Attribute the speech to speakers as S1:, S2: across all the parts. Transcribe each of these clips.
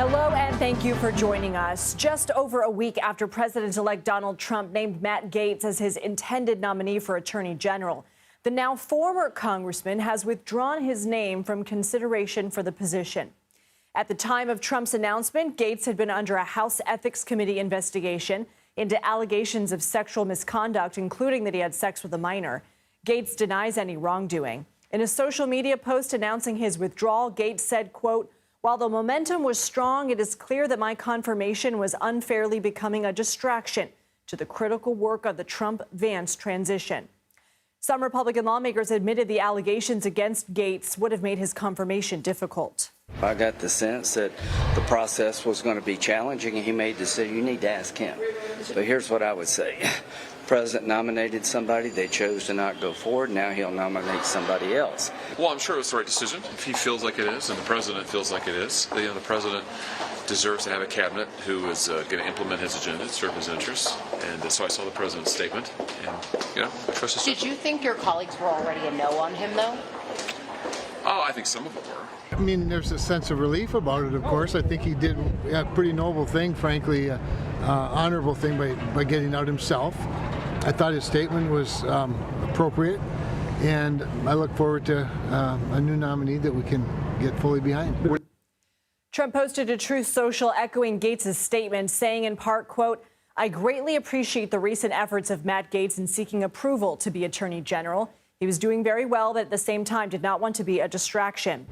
S1: Hello and thank you for joining us. Just over a week after President-elect Donald Trump named Matt Gaetz as his intended nominee for Attorney General, the now former congressman has withdrawn his name from consideration for the position. At the time of Trump's announcement, Gaetz had been under a House Ethics Committee investigation into allegations of sexual misconduct, including that he had sex with a minor. Gaetz denies any wrongdoing. In a social media post announcing his withdrawal, Gaetz said, quote, "While the momentum was strong, it is clear that my confirmation was unfairly becoming a distraction to the critical work of the Trump-Vance transition." Some Republican lawmakers admitted the allegations against Gaetz would have made his confirmation difficult.
S2: I got the sense that the process was going to be challenging, and he made the decision. You need to ask him. But here's what I would say. The president nominated somebody. They chose to not go forward. Now he'll nominate somebody else.
S3: Well, I'm sure it's the right decision. If he feels like it is and the president feels like it is, the president deserves to have a cabinet who is going to implement his agenda, serve his interests. And so I saw the president's statement, and, I trust his
S4: Did you think your colleagues were already a no on him, though?
S3: Oh, I think some of them were.
S5: I mean, there's a sense of relief about it, of course. I think he did a pretty noble thing, frankly, honorable thing by getting out himself. I thought his statement was appropriate, and I look forward to a new nominee that we can get fully behind.
S1: Trump posted to Truth Social echoing Gaetz' statement, saying in part, quote, "I greatly appreciate the recent efforts of Matt Gaetz in seeking approval to be Attorney General. He was doing very well, but at the same time did not want to be a distraction."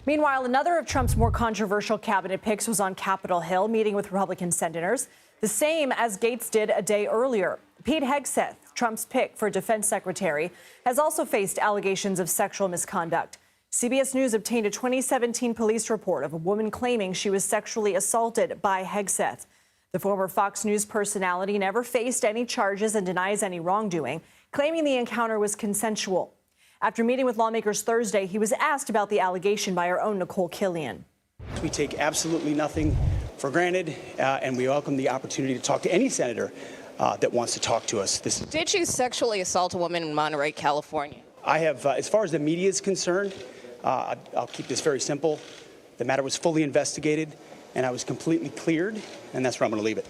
S1: Meanwhile, another of Trump's more controversial cabinet picks was on Capitol Hill, meeting with Republican senators, the same as Gaetz did a day earlier. Pete Hegseth, Trump's pick for defense secretary, has also faced allegations of sexual misconduct. CBS News obtained a 2017 police report of a woman claiming she was sexually assaulted by Hegseth. The former Fox News personality never faced any charges and denies any wrongdoing, claiming the encounter was consensual. After meeting with lawmakers Thursday, he was asked about the allegation by our own Nicole Killian.
S6: We take absolutely nothing for granted, and we welcome the opportunity to talk to any senator that wants to talk to us.
S4: Did you sexually assault a woman in Monterey, California?
S6: I have, as far as the media is concerned, I'll keep this very simple. The matter was fully investigated, and I was completely cleared, and that's where I'm going to leave it.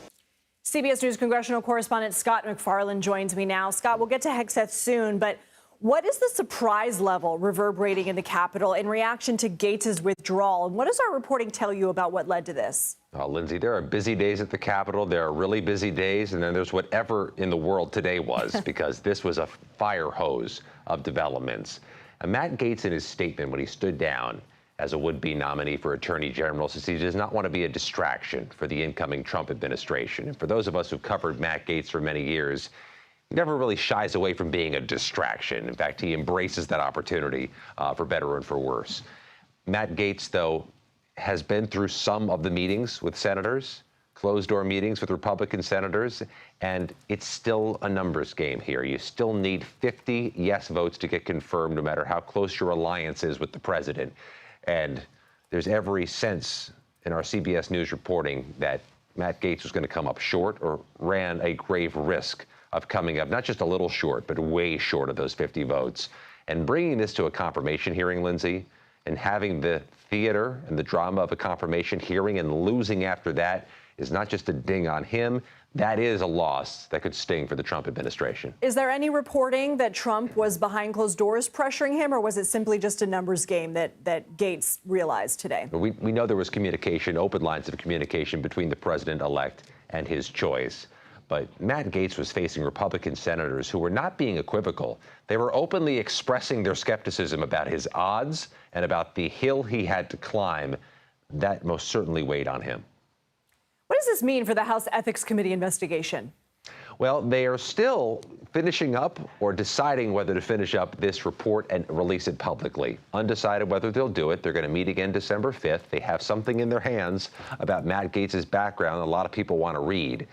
S1: CBS News congressional correspondent Scott MacFarlane joins me now. Scott, we'll get to Hegseth soon, but what is the surprise level reverberating in the Capitol in reaction to Gaetz' withdrawal? And what does our reporting tell you about what led to this?
S7: Lindsay, there are busy days at the Capitol. There are really busy days, and then there's whatever in the world today was, because this was a fire hose of developments. And Matt Gaetz, in his statement when he stood down as a would-be nominee for Attorney General, says he does not want to be a distraction for the incoming Trump administration. And for those of us who've covered Matt Gaetz for many years, he never really shies away from being a distraction. In fact, he embraces that opportunity for better and for worse. Matt Gaetz, though, has been through some of the meetings with senators, closed-door meetings with Republican senators, and it's still a numbers game here. You still need 50 yes votes to get confirmed, no matter how close your alliance is with the president. And there's every sense in our CBS News reporting that Matt Gaetz was going to come up short or ran a grave risk of coming up, not just a little short, but way short of those 50 votes. And bringing this to a confirmation hearing, Lindsay, and having the theater and the drama of a confirmation hearing and losing after that is not just a ding on him. That is a loss that could sting for the Trump administration. Is there any reporting that Trump was behind closed doors pressuring him, or was it simply just a numbers game that Gaetz realized today? We know there was communication, open lines of communication between the president-elect and his choice. But Matt Gaetz was facing Republican senators who were not being equivocal. They were openly expressing their skepticism about his odds and about the hill he had to climb. That most certainly weighed on him. What does this mean for the House Ethics Committee investigation? Well, they are still finishing up or deciding whether to finish up this report and release it publicly. Undecided whether they'll do it. They're going to meet again December 5th. They have something in their hands about Matt Gaetz' background a lot of people want to read.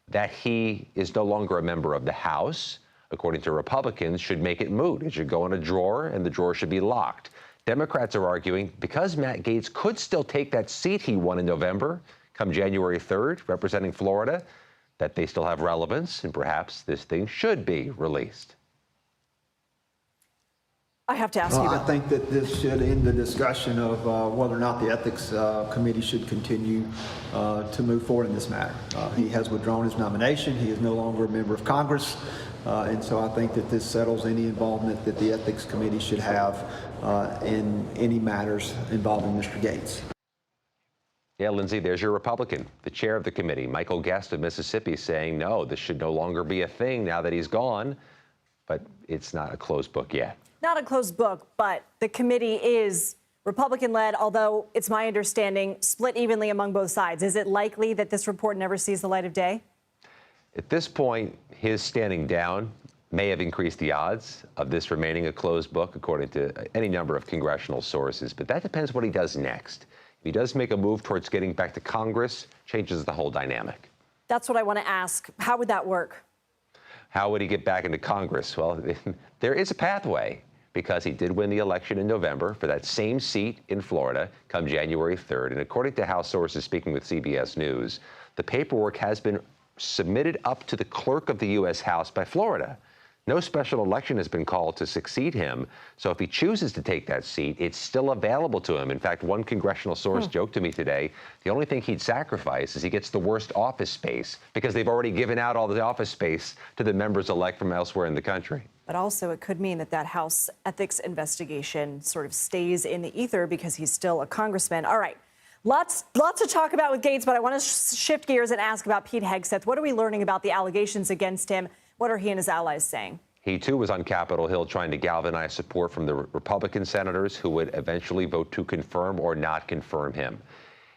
S7: That he is no longer a member of the House, according to Republicans, should make it moot. It should go in a drawer, and the drawer should be locked. Democrats are arguing because Matt Gaetz could still take that seat he won in November, come January 3rd, representing Florida, that they still have relevance, and perhaps this thing should be released.
S1: I have to ask you
S8: I
S1: about
S8: think that this should end the discussion of whether or not the Ethics Committee should continue to move forward in this matter. He has withdrawn his nomination. He is no longer a member of Congress. And so I think that this settles any involvement that the Ethics Committee should have in any matters involving Mr. Gaetz.
S7: Yeah, Lindsay, there's your Republican, the chair of the committee, Michael Guest of Mississippi, saying, no, this should no longer be a thing now that he's gone. But it's not a closed book yet.
S1: not a closed book, but the committee is Republican-led, although it's my understanding split evenly among both sides. Is it likely that this report never sees the light of day?
S7: At this point, his standing down may have increased the odds of this remaining a closed book, according to any number of congressional sources. But that depends what he does next. If he does make a move towards getting back to Congress, changes the whole dynamic.
S1: That's what I want to ask. How would that work?
S7: How would he get back into Congress? Well, there is a pathway, because he did win the election in November for that same seat in Florida come January 3rd. And according to House sources speaking with CBS News, the paperwork has been submitted up to the clerk of the U.S. House by Florida. No special election has been called to succeed him. So if he chooses to take that seat, it's still available to him. In fact, one congressional source joked to me today, the only thing he'd sacrifice is he gets the worst office space, because they've already given out all the office space to the members-elect from elsewhere in the country.
S1: But also it could mean that House ethics investigation sort of stays in the ether because he's still a congressman. All right. Lots to talk about with Gaetz, but I want to shift gears and ask about Pete Hegseth. What are we learning about the allegations against him? What are he and his allies saying?
S7: He, too, was on Capitol Hill trying to galvanize support from the Republican senators who would eventually vote to confirm or not confirm him.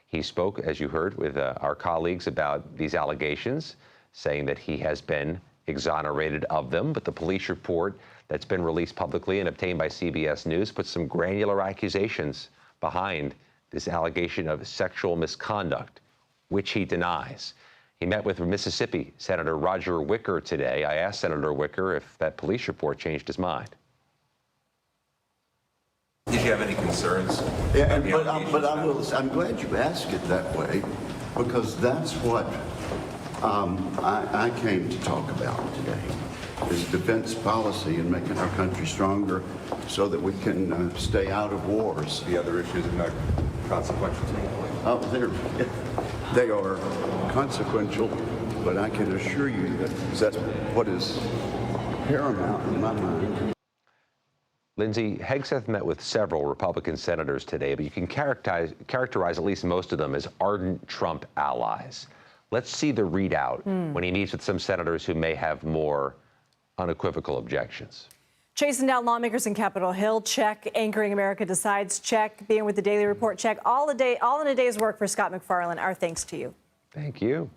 S7: He spoke, as you heard, with our colleagues about these allegations, saying that he has been exonerated of them. But the police report that's been released publicly and obtained by CBS News puts some granular accusations behind this allegation of sexual misconduct, which he denies. He met with Mississippi Senator Roger Wicker today. I asked Senator Wicker if that police report changed his mind.
S9: Did you have any concerns?
S10: Yeah, I'm glad you asked it that way, because that's what I came to talk about today, is defense policy and making our country stronger so that we can stay out of wars.
S9: The other issues are not consequential to you?
S10: Oh, they are consequential, but I can assure you that that's what is paramount in my mind.
S7: Lindsay, Hegseth met with several Republican senators today, but you can characterize at least most of them as ardent Trump allies. Let's see the readout when he meets with some senators who may have more unequivocal objections.
S1: Chasing down lawmakers in Capitol Hill, check. Anchoring America Decides, check. Being with the Daily Report, check. All in a day's work for Scott MacFarlane. Our thanks to you.
S7: Thank you.